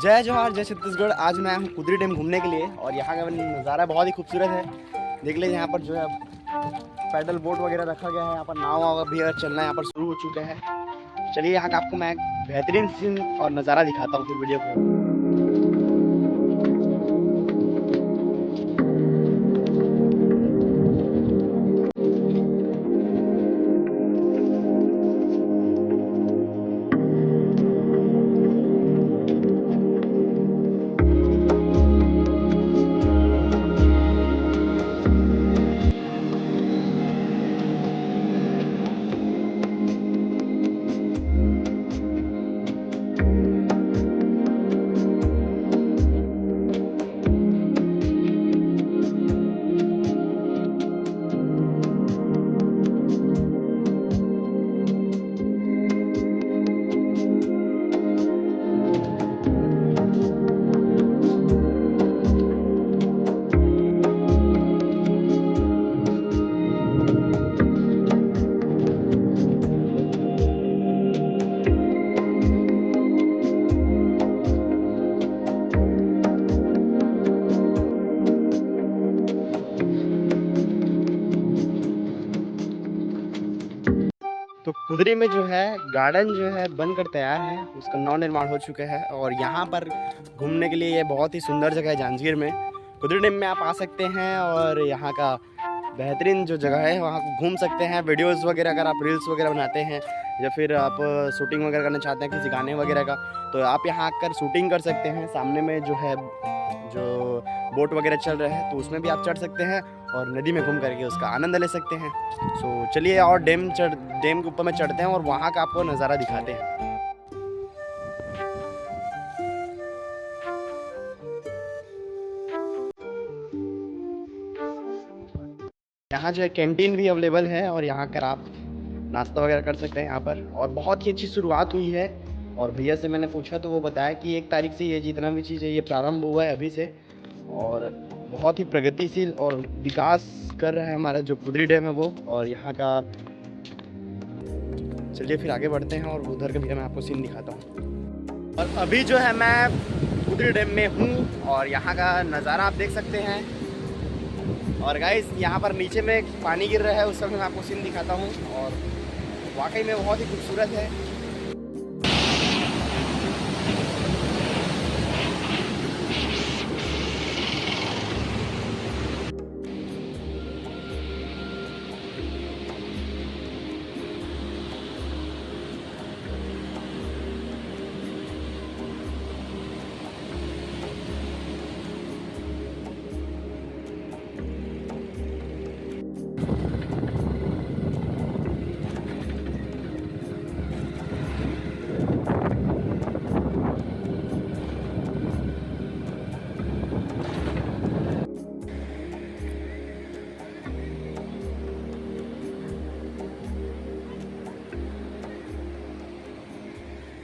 जय जवाहर जय छत्तीसगढ़। आज मैं आया हूँ कुदरी डैम घूमने के लिए और यहाँ का नज़ारा बहुत ही खूबसूरत है। देख लीजिए यहाँ पर जो है पैडल बोट वगैरह रखा गया है। यहाँ पर नाव भी अगर चलना यहाँ पर शुरू हो चुका है। चलिए यहाँ का आपको मैं बेहतरीन सीन और नज़ारा दिखाता हूँ फिर वीडियो को। तो कुदरी में जो है गार्डन जो है बनकर तैयार है, उसका नव निर्माण हो चुका है और यहाँ पर घूमने के लिए ये बहुत ही सुंदर जगह है। जांजगीर में कुदरी डैम में आप आ सकते हैं और यहाँ का बेहतरीन जो जगह है वहाँ घूम सकते हैं। वीडियोस वगैरह अगर आप रील्स वगैरह बनाते हैं या फिर आप शूटिंग वगैरह करना चाहते हैं किसी गाने वगैरह का, तो आप यहाँ आकर शूटिंग कर सकते हैं। सामने में जो है जो बोट वगैरह चल रहा है तो उसमें भी आप चढ़ सकते हैं और नदी में घूम करके उसका आनंद ले सकते हैं। सो चलिए और डैम के ऊपर में चढ़ते हैं और वहाँ का आपको नज़ारा दिखाते हैं। यहाँ जो है कैंटीन भी अवेलेबल है और यहाँ कर आप नाश्ता वगैरह कर सकते हैं यहाँ पर। और बहुत ही अच्छी शुरुआत हुई है और भैया से मैंने पूछा तो वो बताया कि 1 तारीख से ये जितना भी चीज़ है ये प्रारंभ हुआ है अभी से और बहुत ही प्रगतिशील और विकास कर रहा है हमारा जो कुदरी डैम है वो। और यहाँ का चलिए फिर आगे बढ़ते हैं और उधर का भी मैं आपको सीन दिखाता हूँ। और अभी जो है मैं कुदरी डैम में हूँ और यहाँ का नज़ारा आप देख सकते हैं। और गाइस यहाँ पर नीचे में पानी गिर रहा है, उसका भी मैं आपको सीन दिखाता हूँ और वाकई में बहुत ही खूबसूरत है।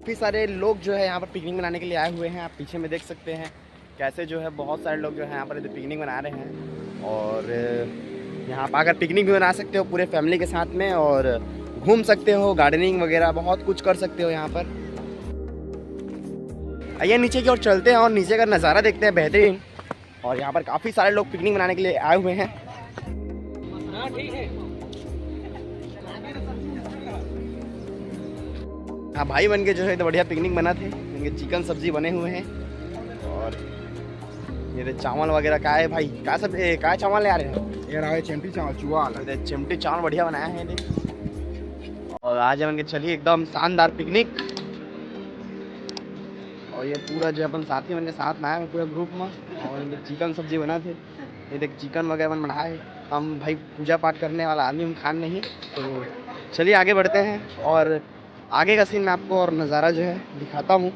काफ़ी सारे लोग जो है यहाँ पर पिकनिक मनाने के लिए आए हुए हैं। आप पीछे में देख सकते हैं कैसे जो है बहुत सारे लोग जो है यहाँ पर पिकनिक मना रहे हैं। और यहाँ पर आकर पिकनिक भी मना सकते हो पूरे फैमिली के साथ में और घूम सकते हो, गार्डनिंग वगैरह बहुत कुछ कर सकते हो यहाँ पर। आइए नीचे की ओर चलते हैं और नीचे का नज़ारा देखते हैं बेहतरीन। और यहाँ पर काफ़ी सारे लोग पिकनिक मनाने के लिए आए हुए हैं। हाँ भाई बन के जो है तो बढ़िया पिकनिक बना थे। इनके चिकन सब्जी बने हुए हैं और ये चावल वगैरह का है भाई। क्या सब क्या चावल ले आ रहे हैं? ये रहा चिमटी चावल चुआ चिमटी चावल बढ़िया बनाया है ये। और आज बन के चलिए एकदम शानदार पिकनिक। और ये पूरा जो अपन साथी बन के साथ में आए हैं पूरे ग्रुप में। और चिकन सब्जी बना थे, ये देख चिकन वगैरह बन बनाए। हम भाई पूजा पाठ करने वाला आदमी, हम खान नहीं। तो चलिए आगे बढ़ते हैं और आगे का सीन मैं आपको और नज़ारा जो है दिखाता हूँ।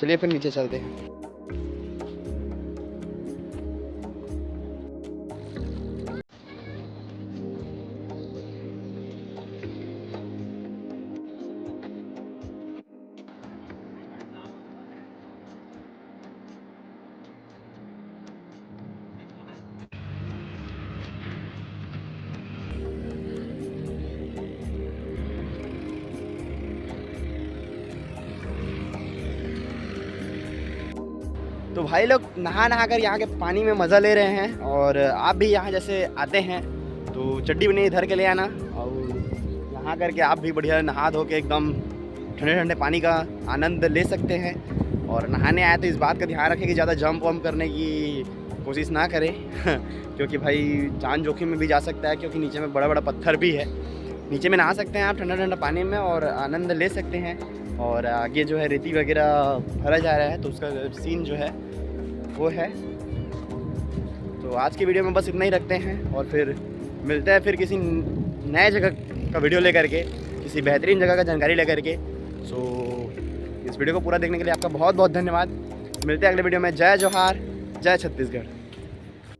चलिए फिर नीचे चलते हैं। तो भाई लोग नहा कर यहाँ के पानी में मज़ा ले रहे हैं। और आप भी यहाँ जैसे आते हैं तो चड्डी भी नहीं धर के ले आना, और नहा करके आप भी बढ़िया नहा धो के एकदम ठंडे ठंडे पानी का आनंद ले सकते हैं। और नहाने आए तो इस बात का ध्यान रखें कि ज़्यादा जंप वम्प करने की कोशिश ना करें क्योंकि भाई जान जोखिम में भी जा सकता है, क्योंकि नीचे में बड़ा बड़ा पत्थर भी है। नीचे में नहा सकते हैं आप ठंडा ठंडा पानी में और आनंद ले सकते हैं। और आगे जो है रेती वगैरह भरा जा रहा है तो उसका सीन जो है वो है। तो आज की वीडियो में बस इतना ही रखते हैं, और फिर मिलते हैं फिर किसी नए जगह का वीडियो लेकर के, किसी बेहतरीन जगह का जानकारी लेकर के। सो इस वीडियो को पूरा देखने के लिए आपका बहुत बहुत धन्यवाद। मिलते हैं अगले वीडियो में। जय जोहार, जय छत्तीसगढ़।